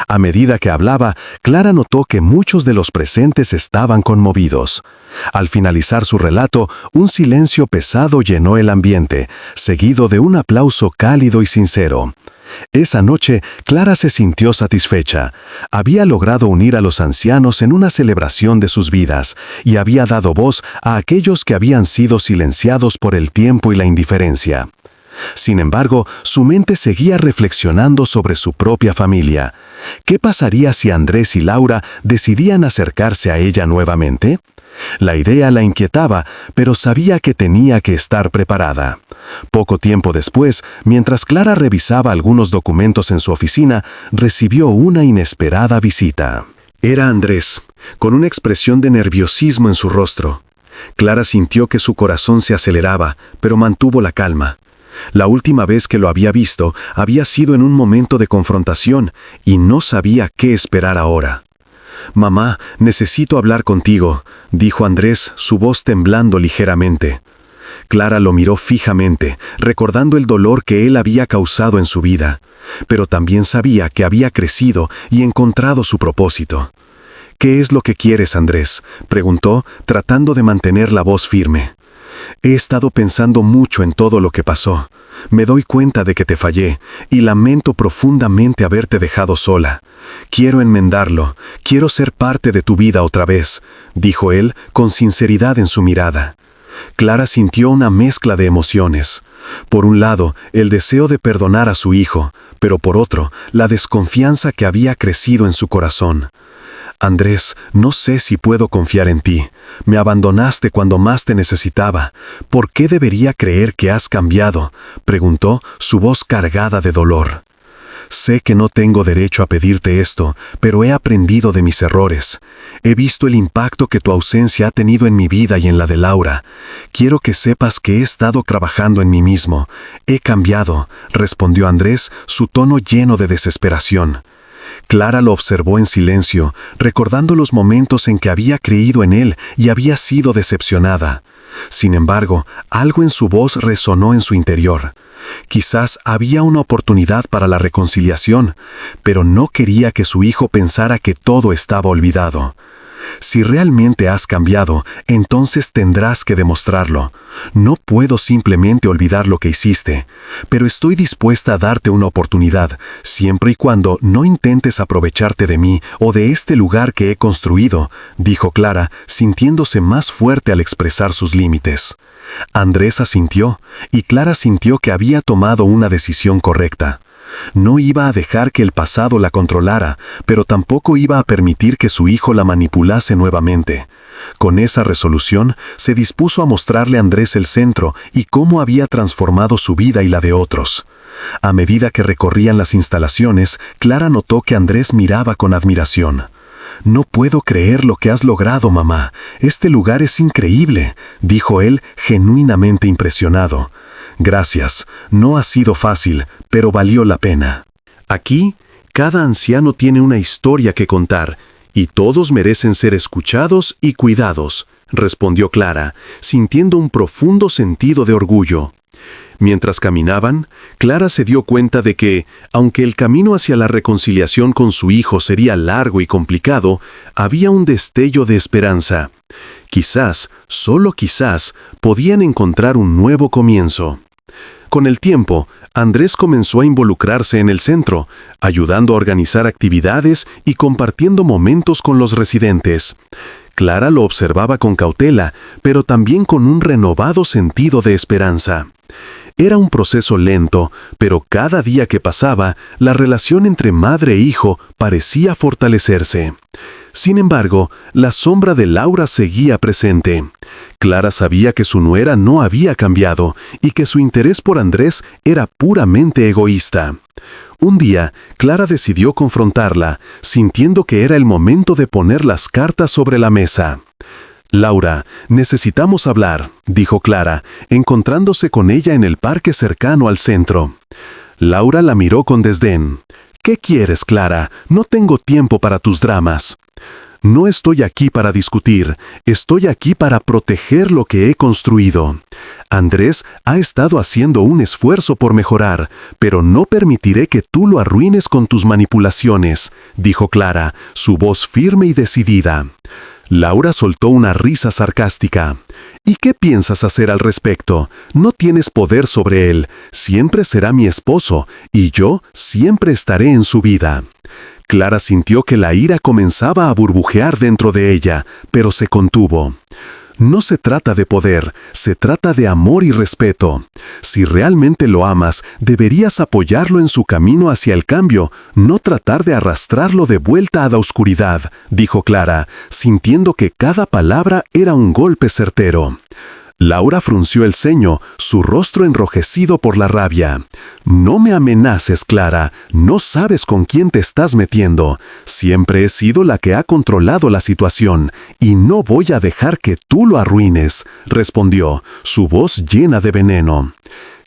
A medida que hablaba, Clara notó que muchos de los presentes estaban conmovidos. Al finalizar su relato, un silencio pesado llenó el ambiente, seguido de un aplauso cálido y sincero. Esa noche, Clara se sintió satisfecha. Había logrado unir a los ancianos en una celebración de sus vidas y había dado voz a aquellos que habían sido silenciados por el tiempo y la indiferencia. Sin embargo, su mente seguía reflexionando sobre su propia familia. ¿Qué pasaría si Andrés y Laura decidían acercarse a ella nuevamente? La idea la inquietaba, pero sabía que tenía que estar preparada. Poco tiempo después, mientras Clara revisaba algunos documentos en su oficina, recibió una inesperada visita. Era Andrés, con una expresión de nerviosismo en su rostro. Clara sintió que su corazón se aceleraba, pero mantuvo la calma. La última vez que lo había visto había sido en un momento de confrontación y no sabía qué esperar ahora. «Mamá, necesito hablar contigo», dijo Andrés, su voz temblando ligeramente. Clara lo miró fijamente, recordando el dolor que él había causado en su vida, pero también sabía que había crecido y encontrado su propósito. «¿Qué es lo que quieres, Andrés?», preguntó, tratando de mantener la voz firme. «He estado pensando mucho en todo lo que pasó. Me doy cuenta de que te fallé y lamento profundamente haberte dejado sola. Quiero enmendarlo, quiero ser parte de tu vida otra vez», dijo él con sinceridad en su mirada. Clara sintió una mezcla de emociones. Por un lado, el deseo de perdonar a su hijo, pero por otro, la desconfianza que había crecido en su corazón. «Andrés, no sé si puedo confiar en ti. Me abandonaste cuando más te necesitaba. ¿Por qué debería creer que has cambiado?», preguntó, su voz cargada de dolor. «Sé que no tengo derecho a pedirte esto, pero he aprendido de mis errores. He visto el impacto que tu ausencia ha tenido en mi vida y en la de Laura. Quiero que sepas que he estado trabajando en mí mismo. He cambiado», respondió Andrés, su tono lleno de desesperación. Clara lo observó en silencio, recordando los momentos en que había creído en él y había sido decepcionada. Sin embargo, algo en su voz resonó en su interior. Quizás había una oportunidad para la reconciliación, pero no quería que su hijo pensara que todo estaba olvidado. «Si realmente has cambiado, entonces tendrás que demostrarlo. No puedo simplemente olvidar lo que hiciste, pero estoy dispuesta a darte una oportunidad, siempre y cuando no intentes aprovecharte de mí o de este lugar que he construido», dijo Clara, sintiéndose más fuerte al expresar sus límites. Andrés asintió, y Clara sintió que había tomado una decisión correcta. No iba a dejar que el pasado la controlara, pero tampoco iba a permitir que su hijo la manipulase nuevamente. Con esa resolución, se dispuso a mostrarle a Andrés el centro y cómo había transformado su vida y la de otros. A medida que recorrían las instalaciones, Clara notó que Andrés miraba con admiración. «No puedo creer lo que has logrado, mamá. Este lugar es increíble», dijo él, genuinamente impresionado. «Gracias. No ha sido fácil, pero valió la pena». Aquí, cada anciano tiene una historia que contar, y todos merecen ser escuchados y cuidados, respondió Clara, sintiendo un profundo sentido de orgullo. Mientras caminaban, Clara se dio cuenta de que, aunque el camino hacia la reconciliación con su hijo sería largo y complicado, había un destello de esperanza. Quizás, solo quizás, podían encontrar un nuevo comienzo. Con el tiempo, Andrés comenzó a involucrarse en el centro, ayudando a organizar actividades y compartiendo momentos con los residentes. Clara lo observaba con cautela, pero también con un renovado sentido de esperanza. Era un proceso lento, pero cada día que pasaba, la relación entre madre e hijo parecía fortalecerse. Sin embargo, la sombra de Laura seguía presente. Clara sabía que su nuera no había cambiado y que su interés por Andrés era puramente egoísta. Un día, Clara decidió confrontarla, sintiendo que era el momento de poner las cartas sobre la mesa. «Laura, necesitamos hablar», dijo Clara, encontrándose con ella en el parque cercano al centro. Laura la miró con desdén. «¿Qué quieres, Clara? No tengo tiempo para tus dramas». «No estoy aquí para discutir, estoy aquí para proteger lo que he construido. Andrés ha estado haciendo un esfuerzo por mejorar, pero no permitiré que tú lo arruines con tus manipulaciones», dijo Clara, su voz firme y decidida. Laura soltó una risa sarcástica. «¿Y qué piensas hacer al respecto? No tienes poder sobre él, siempre será mi esposo, y yo siempre estaré en su vida». Clara sintió que la ira comenzaba a burbujear dentro de ella, pero se contuvo. «No se trata de poder, se trata de amor y respeto. Si realmente lo amas, deberías apoyarlo en su camino hacia el cambio, no tratar de arrastrarlo de vuelta a la oscuridad», dijo Clara, sintiendo que cada palabra era un golpe certero. Laura frunció el ceño, su rostro enrojecido por la rabia. «No me amenaces, Clara. No sabes con quién te estás metiendo. Siempre he sido la que ha controlado la situación, y no voy a dejar que tú lo arruines», respondió, su voz llena de veneno.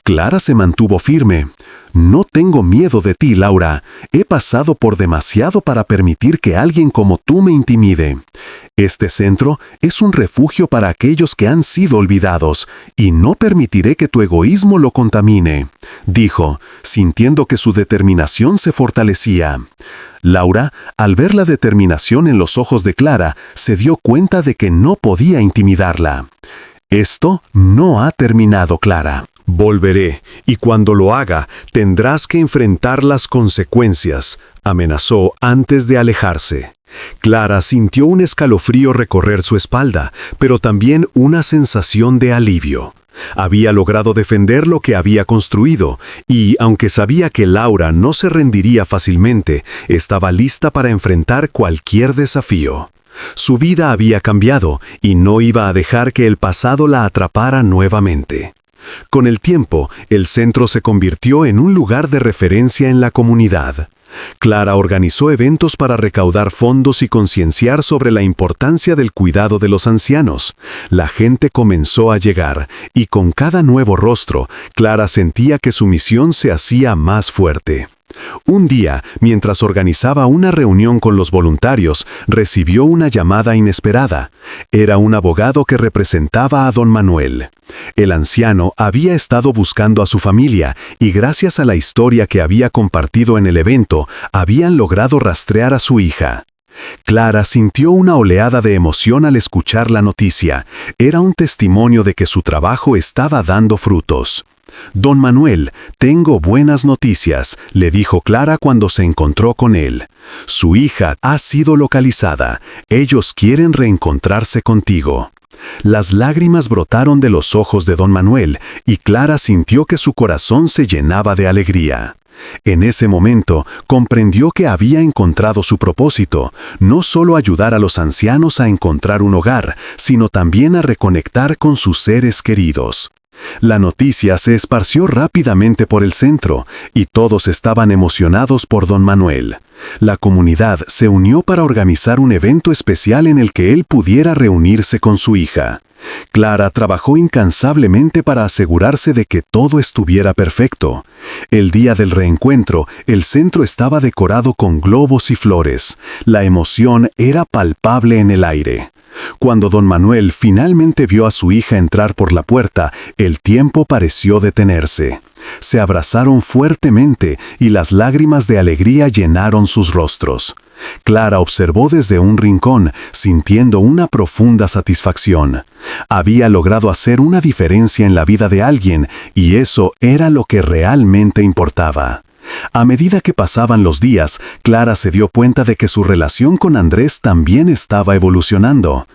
Clara se mantuvo firme. «No tengo miedo de ti, Laura. He pasado por demasiado para permitir que alguien como tú me intimide. Este centro es un refugio para aquellos que han sido olvidados, y no permitiré que tu egoísmo lo contamine», dijo, sintiendo que su determinación se fortalecía. Laura, al ver la determinación en los ojos de Clara, se dio cuenta de que no podía intimidarla. «Esto no ha terminado, Clara. Volveré, y cuando lo haga, tendrás que enfrentar las consecuencias», amenazó antes de alejarse. Clara sintió un escalofrío recorrer su espalda, pero también una sensación de alivio. Había logrado defender lo que había construido, y aunque sabía que Laura no se rendiría fácilmente, estaba lista para enfrentar cualquier desafío. Su vida había cambiado, y no iba a dejar que el pasado la atrapara nuevamente. Con el tiempo, el centro se convirtió en un lugar de referencia en la comunidad. Clara organizó eventos para recaudar fondos y concienciar sobre la importancia del cuidado de los ancianos. La gente comenzó a llegar, y con cada nuevo rostro, Clara sentía que su misión se hacía más fuerte. Un día, mientras organizaba una reunión con los voluntarios, recibió una llamada inesperada. Era un abogado que representaba a don Manuel. El anciano había estado buscando a su familia y gracias a la historia que había compartido en el evento, habían logrado rastrear a su hija. Clara sintió una oleada de emoción al escuchar la noticia. Era un testimonio de que su trabajo estaba dando frutos. «Don Manuel, tengo buenas noticias», le dijo Clara cuando se encontró con él. «Su hija ha sido localizada. Ellos quieren reencontrarse contigo». Las lágrimas brotaron de los ojos de don Manuel, y Clara sintió que su corazón se llenaba de alegría. En ese momento, comprendió que había encontrado su propósito, no solo ayudar a los ancianos a encontrar un hogar, sino también a reconectar con sus seres queridos. La noticia se esparció rápidamente por el centro, y todos estaban emocionados por don Manuel. La comunidad se unió para organizar un evento especial en el que él pudiera reunirse con su hija. Clara trabajó incansablemente para asegurarse de que todo estuviera perfecto. El día del reencuentro, el centro estaba decorado con globos y flores. La emoción era palpable en el aire. Cuando don Manuel finalmente vio a su hija entrar por la puerta, el tiempo pareció detenerse. Se abrazaron fuertemente y las lágrimas de alegría llenaron sus rostros. Clara observó desde un rincón, sintiendo una profunda satisfacción. Había logrado hacer una diferencia en la vida de alguien, y eso era lo que realmente importaba. A medida que pasaban los días, Clara se dio cuenta de que su relación con Andrés también estaba evolucionando.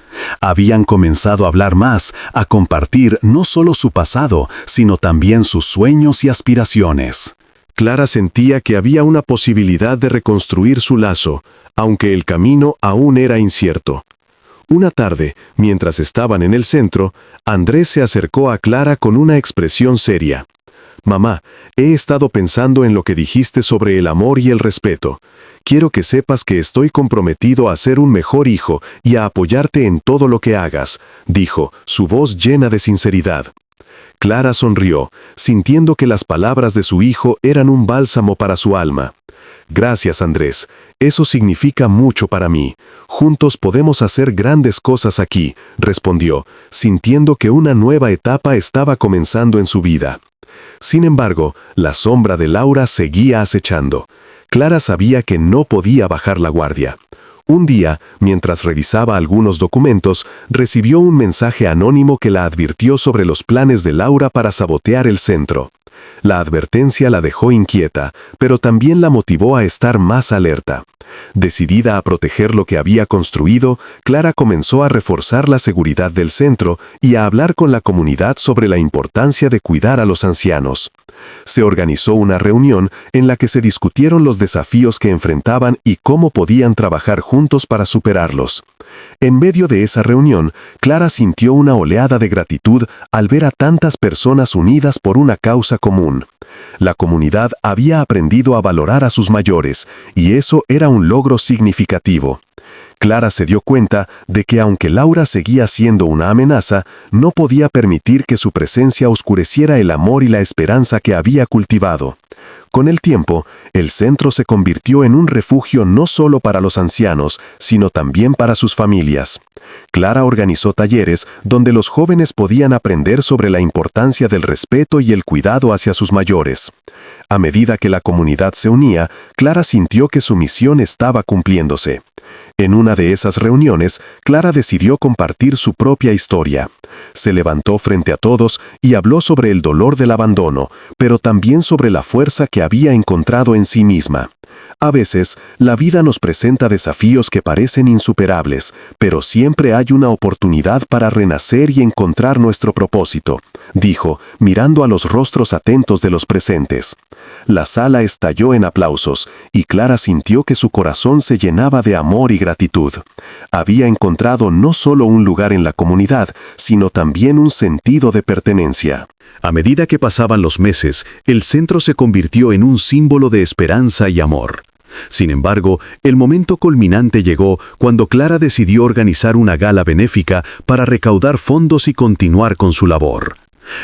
Habían comenzado a hablar más, a compartir no solo su pasado, sino también sus sueños y aspiraciones. Clara sentía que había una posibilidad de reconstruir su lazo, aunque el camino aún era incierto. Una tarde, mientras estaban en el centro, Andrés se acercó a Clara con una expresión seria. «Mamá, he estado pensando en lo que dijiste sobre el amor y el respeto. Quiero que sepas que estoy comprometido a ser un mejor hijo y a apoyarte en todo lo que hagas», dijo, su voz llena de sinceridad. Clara sonrió, sintiendo que las palabras de su hijo eran un bálsamo para su alma. «Gracias, Andrés. Eso significa mucho para mí. Juntos podemos hacer grandes cosas aquí», respondió, sintiendo que una nueva etapa estaba comenzando en su vida. Sin embargo, la sombra de Laura seguía acechando. Clara sabía que no podía bajar la guardia. Un día, mientras revisaba algunos documentos, recibió un mensaje anónimo que la advirtió sobre los planes de Laura para sabotear el centro. La advertencia la dejó inquieta, pero también la motivó a estar más alerta. Decidida a proteger lo que había construido, Clara comenzó a reforzar la seguridad del centro y a hablar con la comunidad sobre la importancia de cuidar a los ancianos. Se organizó una reunión en la que se discutieron los desafíos que enfrentaban y cómo podían trabajar juntos para superarlos. En medio de esa reunión, Clara sintió una oleada de gratitud al ver a tantas personas unidas por una causa común. La comunidad había aprendido a valorar a sus mayores, y eso era un logro significativo. Clara se dio cuenta de que aunque Laura seguía siendo una amenaza, no podía permitir que su presencia oscureciera el amor y la esperanza que había cultivado. Con el tiempo, el centro se convirtió en un refugio no solo para los ancianos, sino también para sus familias. Clara organizó talleres donde los jóvenes podían aprender sobre la importancia del respeto y el cuidado hacia sus mayores. A medida que la comunidad se unía, Clara sintió que su misión estaba cumpliéndose. En una de esas reuniones, Clara decidió compartir su propia historia. Se levantó frente a todos y habló sobre el dolor del abandono, pero también sobre la fuerza que había encontrado en sí misma. A veces, la vida nos presenta desafíos que parecen insuperables, pero siempre hay una oportunidad para renacer y encontrar nuestro propósito, dijo, mirando a los rostros atentos de los presentes. La sala estalló en aplausos, y Clara sintió que su corazón se llenaba de amor y gratitud. Había encontrado no solo un lugar en la comunidad, sino también un sentido de pertenencia. A medida que pasaban los meses, el centro se convirtió en un símbolo de esperanza y amor. Sin embargo, el momento culminante llegó cuando Clara decidió organizar una gala benéfica para recaudar fondos y continuar con su labor.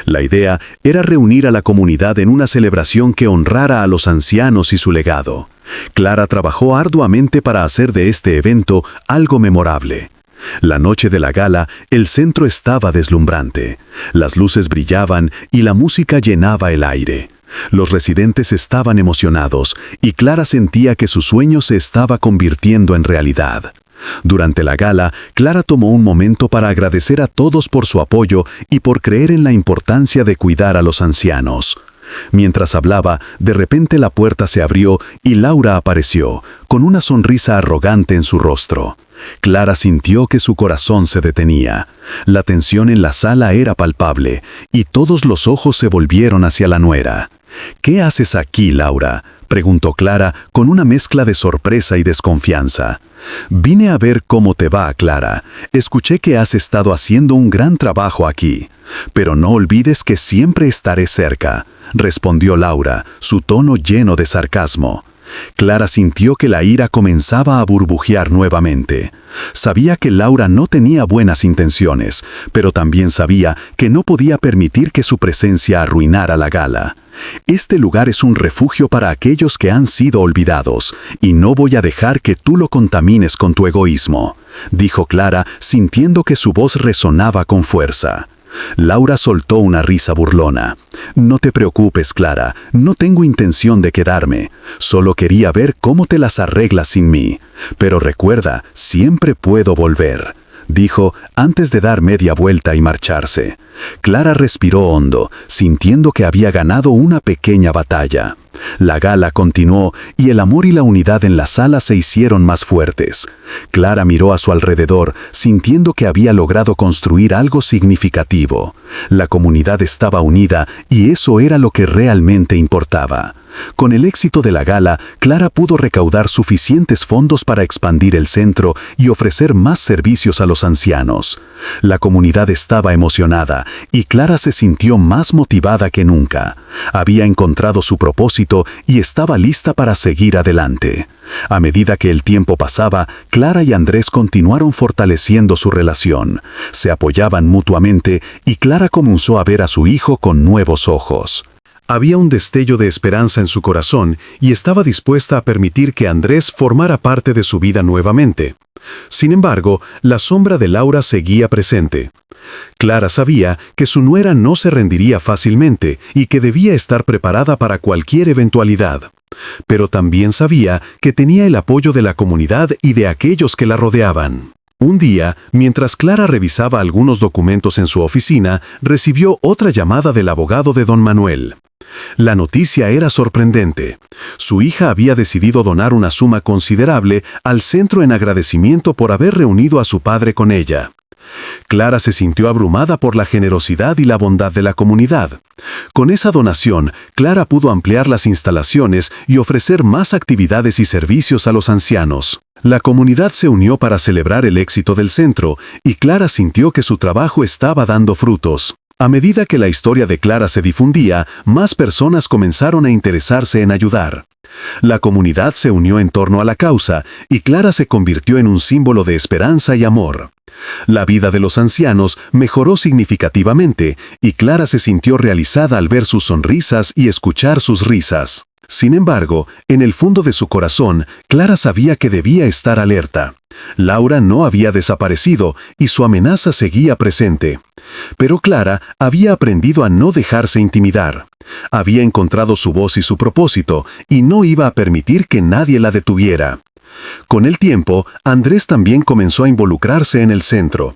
La idea era reunir a la comunidad en una celebración que honrara a los ancianos y su legado. Clara trabajó arduamente para hacer de este evento algo memorable. La noche de la gala, el centro estaba deslumbrante. Las luces brillaban y la música llenaba el aire. Los residentes estaban emocionados y Clara sentía que su sueño se estaba convirtiendo en realidad. Durante la gala, Clara tomó un momento para agradecer a todos por su apoyo y por creer en la importancia de cuidar a los ancianos. Mientras hablaba, de repente la puerta se abrió y Laura apareció, con una sonrisa arrogante en su rostro. Clara sintió que su corazón se detenía. La tensión en la sala era palpable, y todos los ojos se volvieron hacia la nuera. «¿Qué haces aquí, Laura?», preguntó Clara con una mezcla de sorpresa y desconfianza. «Vine a ver cómo te va, Clara. Escuché que has estado haciendo un gran trabajo aquí. Pero no olvides que siempre estaré cerca», respondió Laura, su tono lleno de sarcasmo. Clara sintió que la ira comenzaba a burbujear nuevamente. Sabía que Laura no tenía buenas intenciones, pero también sabía que no podía permitir que su presencia arruinara la gala. «Este lugar es un refugio para aquellos que han sido olvidados, y no voy a dejar que tú lo contamines con tu egoísmo», dijo Clara, sintiendo que su voz resonaba con fuerza. Laura soltó una risa burlona. «No te preocupes, Clara, no tengo intención de quedarme. Solo quería ver cómo te las arreglas sin mí. Pero recuerda, siempre puedo volver», dijo antes de dar media vuelta y marcharse. Clara respiró hondo, sintiendo que había ganado una pequeña batalla. La gala continuó y el amor y la unidad en la sala se hicieron más fuertes. Clara miró a su alrededor, sintiendo que había logrado construir algo significativo. La comunidad estaba unida y eso era lo que realmente importaba. Con el éxito de la gala, Clara pudo recaudar suficientes fondos para expandir el centro y ofrecer más servicios a los ancianos. La comunidad estaba emocionada y Clara se sintió más motivada que nunca. Había encontrado su propósito y estaba lista para seguir adelante. A medida que el tiempo pasaba, Clara y Andrés continuaron fortaleciendo su relación. Se apoyaban mutuamente y Clara comenzó a ver a su hijo con nuevos ojos. Había un destello de esperanza en su corazón y estaba dispuesta a permitir que Andrés formara parte de su vida nuevamente. Sin embargo, la sombra de Laura seguía presente. Clara sabía que su nuera no se rendiría fácilmente y que debía estar preparada para cualquier eventualidad. Pero también sabía que tenía el apoyo de la comunidad y de aquellos que la rodeaban. Un día, mientras Clara revisaba algunos documentos en su oficina, recibió otra llamada del abogado de don Manuel. La noticia era sorprendente. Su hija había decidido donar una suma considerable al centro en agradecimiento por haber reunido a su padre con ella. Clara se sintió abrumada por la generosidad y la bondad de la comunidad. Con esa donación, Clara pudo ampliar las instalaciones y ofrecer más actividades y servicios a los ancianos. La comunidad se unió para celebrar el éxito del centro y Clara sintió que su trabajo estaba dando frutos. A medida que la historia de Clara se difundía, más personas comenzaron a interesarse en ayudar. La comunidad se unió en torno a la causa y Clara se convirtió en un símbolo de esperanza y amor. La vida de los ancianos mejoró significativamente y Clara se sintió realizada al ver sus sonrisas y escuchar sus risas. Sin embargo, en el fondo de su corazón, Clara sabía que debía estar alerta. Laura no había desaparecido y su amenaza seguía presente. Pero Clara había aprendido a no dejarse intimidar. Había encontrado su voz y su propósito y no iba a permitir que nadie la detuviera. Con el tiempo, Andrés también comenzó a involucrarse en el centro.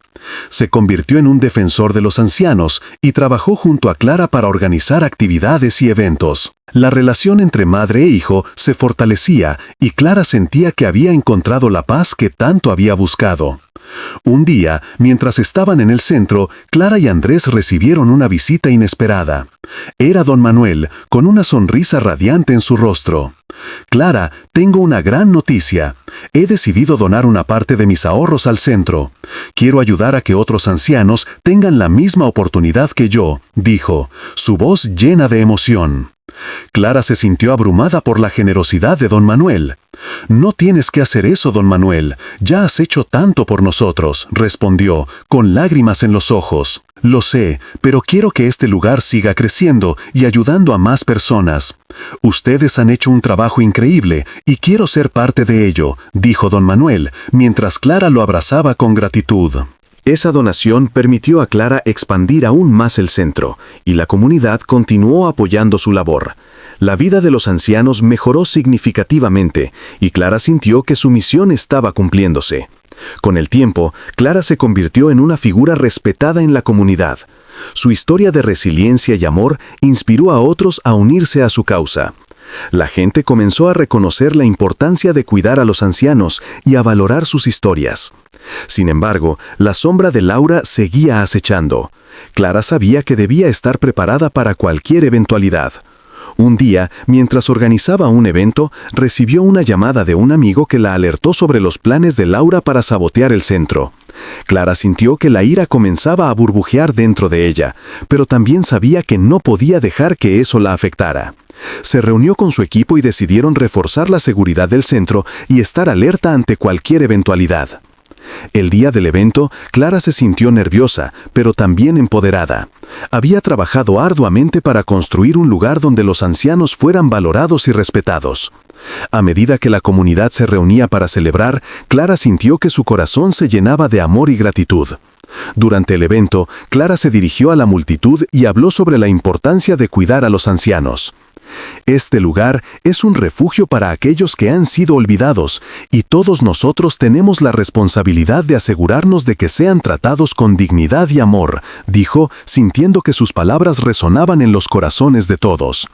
Se convirtió en un defensor de los ancianos y trabajó junto a Clara para organizar actividades y eventos. La relación entre madre e hijo se fortalecía y Clara sentía que había encontrado la paz que tanto había buscado. Un día, mientras estaban en el centro, Clara y Andrés recibieron una visita inesperada. Era don Manuel, con una sonrisa radiante en su rostro. «Clara, tengo una gran noticia. He decidido donar una parte de mis ahorros al centro. Quiero ayudar a que otros ancianos tengan la misma oportunidad que yo», dijo, su voz llena de emoción. Clara se sintió abrumada por la generosidad de don Manuel. «No tienes que hacer eso, don Manuel. Ya has hecho tanto por nosotros», respondió, con lágrimas en los ojos. «Lo sé, pero quiero que este lugar siga creciendo y ayudando a más personas. Ustedes han hecho un trabajo increíble y quiero ser parte de ello», dijo don Manuel, mientras Clara lo abrazaba con gratitud. Esa donación permitió a Clara expandir aún más el centro, y la comunidad continuó apoyando su labor. La vida de los ancianos mejoró significativamente, y Clara sintió que su misión estaba cumpliéndose. Con el tiempo, Clara se convirtió en una figura respetada en la comunidad. Su historia de resiliencia y amor inspiró a otros a unirse a su causa. La gente comenzó a reconocer la importancia de cuidar a los ancianos y a valorar sus historias. Sin embargo, la sombra de Laura seguía acechando. Clara sabía que debía estar preparada para cualquier eventualidad. Un día, mientras organizaba un evento, recibió una llamada de un amigo que la alertó sobre los planes de Laura para sabotear el centro. Clara sintió que la ira comenzaba a burbujear dentro de ella, pero también sabía que no podía dejar que eso la afectara. Se reunió con su equipo y decidieron reforzar la seguridad del centro y estar alerta ante cualquier eventualidad. El día del evento, Clara se sintió nerviosa, pero también empoderada. Había trabajado arduamente para construir un lugar donde los ancianos fueran valorados y respetados. A medida que la comunidad se reunía para celebrar, Clara sintió que su corazón se llenaba de amor y gratitud. Durante el evento, Clara se dirigió a la multitud y habló sobre la importancia de cuidar a los ancianos. Este lugar es un refugio para aquellos que han sido olvidados, y todos nosotros tenemos la responsabilidad de asegurarnos de que sean tratados con dignidad y amor, dijo, sintiendo que sus palabras resonaban en los corazones de todos.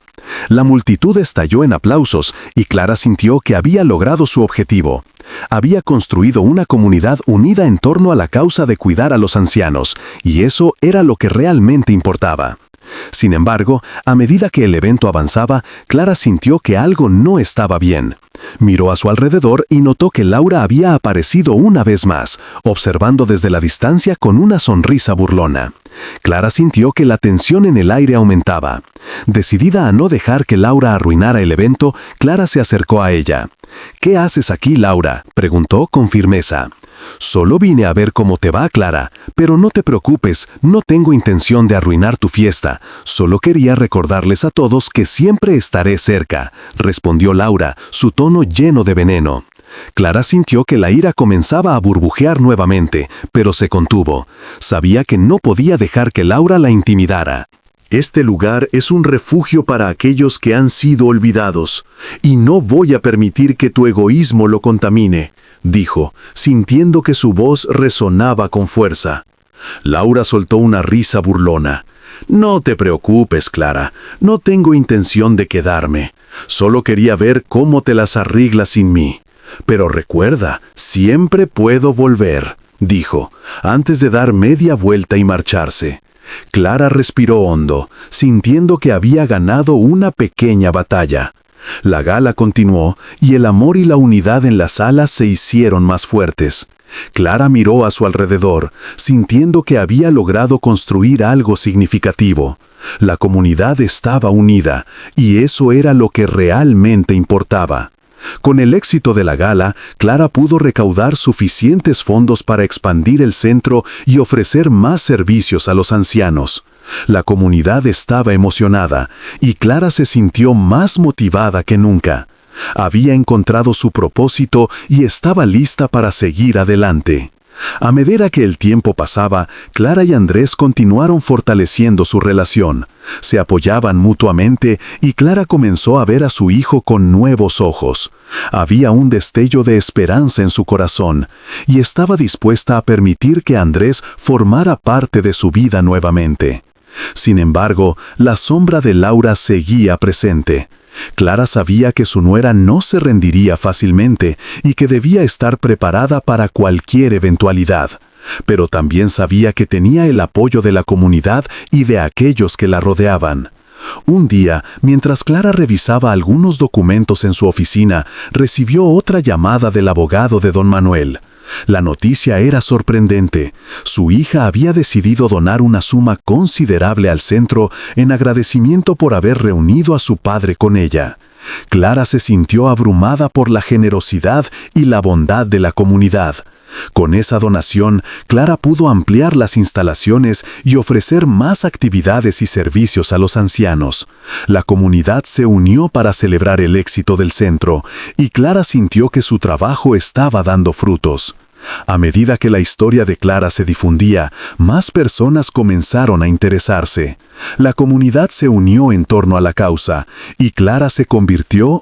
La multitud estalló en aplausos y Clara sintió que había logrado su objetivo. Había construido una comunidad unida en torno a la causa de cuidar a los ancianos, y eso era lo que realmente importaba. Sin embargo, a medida que el evento avanzaba, Clara sintió que algo no estaba bien. Miró a su alrededor y notó que Laura había aparecido una vez más, observando desde la distancia con una sonrisa burlona. Clara sintió que la tensión en el aire aumentaba. Decidida a no dejar que Laura arruinara el evento, Clara se acercó a ella. «¿Qué haces aquí, Laura?», preguntó con firmeza. «Solo vine a ver cómo te va, Clara, pero no te preocupes, no tengo intención de arruinar tu fiesta, solo quería recordarles a todos que siempre estaré cerca», respondió Laura, su tono lleno de veneno. Clara sintió que la ira comenzaba a burbujear nuevamente, pero se contuvo. Sabía que no podía dejar que Laura la intimidara. «Este lugar es un refugio para aquellos que han sido olvidados, y no voy a permitir que tu egoísmo lo contamine», dijo, sintiendo que su voz resonaba con fuerza. Laura soltó una risa burlona. «No te preocupes, Clara, no tengo intención de quedarme. Solo quería ver cómo te las arreglas sin mí. Pero recuerda, siempre puedo volver», dijo, antes de dar media vuelta y marcharse. Clara respiró hondo, sintiendo que había ganado una pequeña batalla. La gala continuó y el amor y la unidad en la sala se hicieron más fuertes. Clara miró a su alrededor, sintiendo que había logrado construir algo significativo. La comunidad estaba unida, y eso era lo que realmente importaba. Con el éxito de la gala, Clara pudo recaudar suficientes fondos para expandir el centro y ofrecer más servicios a los ancianos. La comunidad estaba emocionada, y Clara se sintió más motivada que nunca. Había encontrado su propósito y estaba lista para seguir adelante. A medida que el tiempo pasaba, Clara y Andrés continuaron fortaleciendo su relación. Se apoyaban mutuamente y Clara comenzó a ver a su hijo con nuevos ojos. Había un destello de esperanza en su corazón y estaba dispuesta a permitir que Andrés formara parte de su vida nuevamente. Sin embargo, la sombra de Laura seguía presente. Clara sabía que su nuera no se rendiría fácilmente y que debía estar preparada para cualquier eventualidad, pero también sabía que tenía el apoyo de la comunidad y de aquellos que la rodeaban. Un día, mientras Clara revisaba algunos documentos en su oficina, recibió otra llamada del abogado de don Manuel. La noticia era sorprendente. Su hija había decidido donar una suma considerable al centro en agradecimiento por haber reunido a su padre con ella. Clara se sintió abrumada por la generosidad y la bondad de la comunidad. Con esa donación, Clara pudo ampliar las instalaciones y ofrecer más actividades y servicios a los ancianos. La comunidad se unió para celebrar el éxito del centro, y Clara sintió que su trabajo estaba dando frutos. A medida que la historia de Clara se difundía, más personas comenzaron a interesarse. La comunidad se unió en torno a la causa, y Clara se convirtió